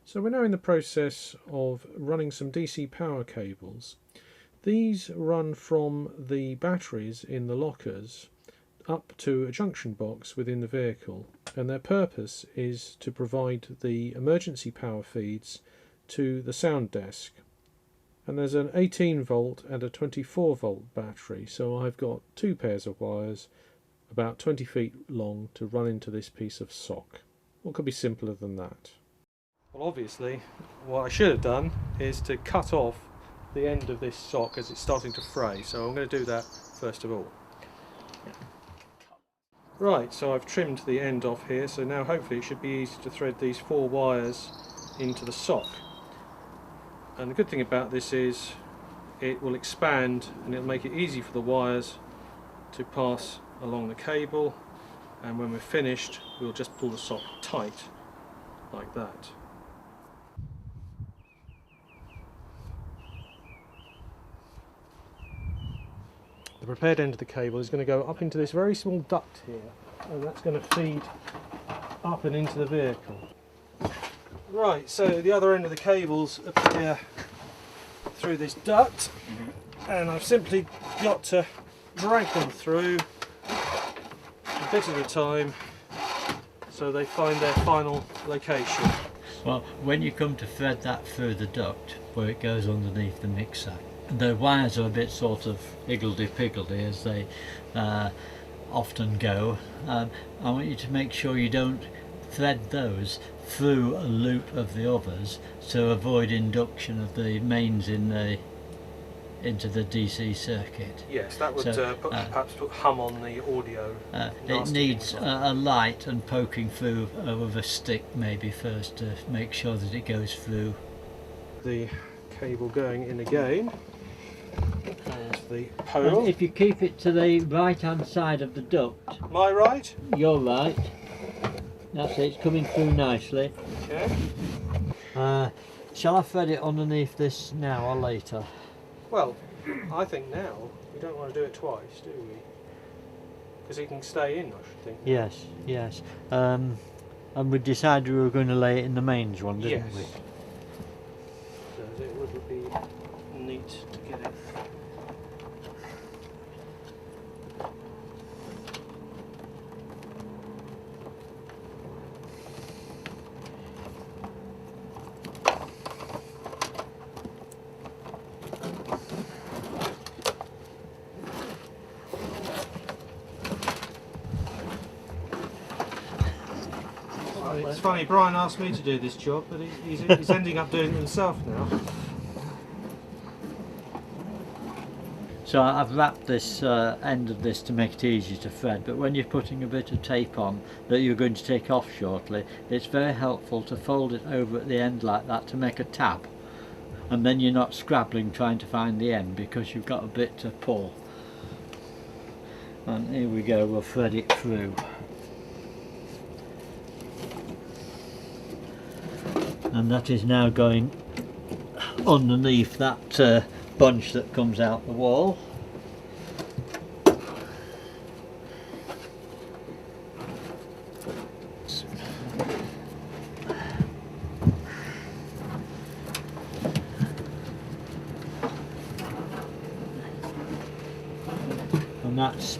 So we're now in the process of running some DC power cables. These run from the batteries in the lockers up to a junction box within the vehicle, and their purpose is to provide the emergency power feeds to the sound desk. And there's an 18 volt and a 24 volt battery, so I've got two pairs of wires about 20 feet long to run into this piece of sock. What could be simpler than that? Well, obviously what I should have done is to cut off the end of this sock as it's starting to fray, so I'm going to do that first of all. Right, so I've trimmed the end off here, so now hopefully it should be easy to thread these 4 wires into the sock. And the good thing about this is it will expand and it'll make it easy for the wires to pass along the cable, and when we're finished we'll just pull the sock tight like that. The prepared end of the cable is going to go up into this very small duct here, and that's going to feed up and into the vehicle. Right, so the other end of the cables appear through this duct, and I've simply got to drag them through a bit at a time so they find their final location. Well, when you come to thread that through the duct where it goes underneath the mixer, the wires are a bit sort of higgledy-piggledy as they often go. I want you to make sure you don't thread those through a loop of the others to avoid induction of the mains into the DC circuit. Yes, that would perhaps put hum on the audio. It needs a light and poking through with a stick maybe first to make sure that it goes through. The cable going in again, and the pole. And if you keep it to the right hand side of the duct. My right? Your right. That's it, it's coming through nicely. Okay. Shall I thread it underneath this now or later? Well, I think now we don't want to do it twice, do we? Because it can stay in, I should think. Yes, yes. And we decided we were going to lay it in the mains one, didn't we? So it would be neat to get it. It's funny, Brian asked me to do this job, but he's ending up doing it himself now. So I've wrapped this end of this to make it easy to thread, but when you're putting a bit of tape on that you're going to take off shortly, it's very helpful to fold it over at the end like that to make a tab, and then you're not scrabbling trying to find the end because you've got a bit to pull. And here we go, we'll thread it through. And that is now going underneath that bunch that comes out the wall. And that's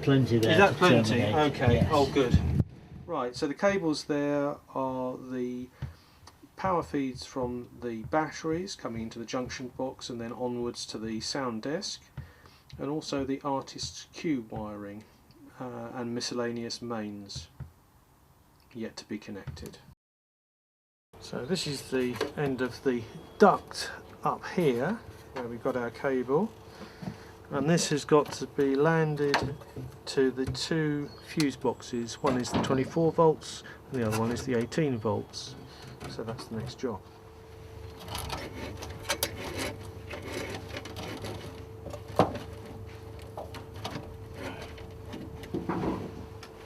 plenty there. Is that plenty? Terminate. Okay, yes. Oh good. Right, so the cables there are the power feeds from the batteries coming into the junction box and then onwards to the sound desk, and also the artist's cue wiring and miscellaneous mains yet to be connected. So this is the end of the duct up here where we've got our cable, and this has got to be landed to the 2 fuse boxes. One is the 24 volts and the other one is the 18 volts. So that's the next job.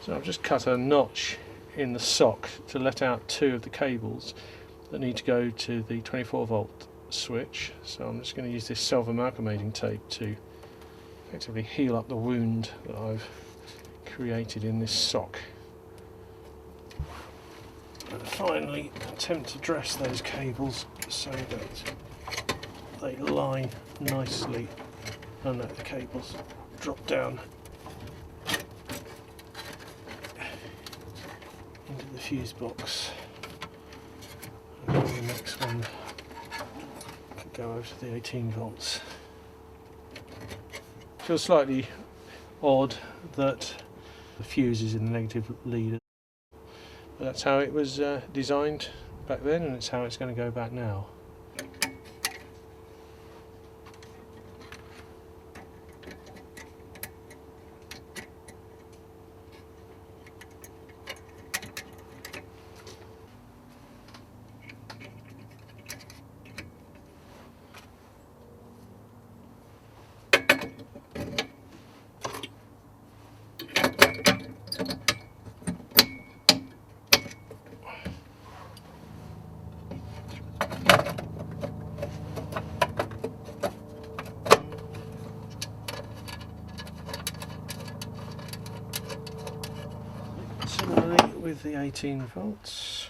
So I've just cut a notch in the sock to let out 2 of the cables that need to go to the 24 volt switch. So I'm just going to use this self-amalgamating tape to effectively heal up the wound that I've created in this sock. And finally attempt to dress those cables so that they lie nicely and that the cables drop down into the fuse box. And then the next one can go over to the 18 volts. Feels slightly odd that the fuse is in the negative lead, but that's how it was designed back then, and it's how it's going to go back now. Similarly with the 18 volts.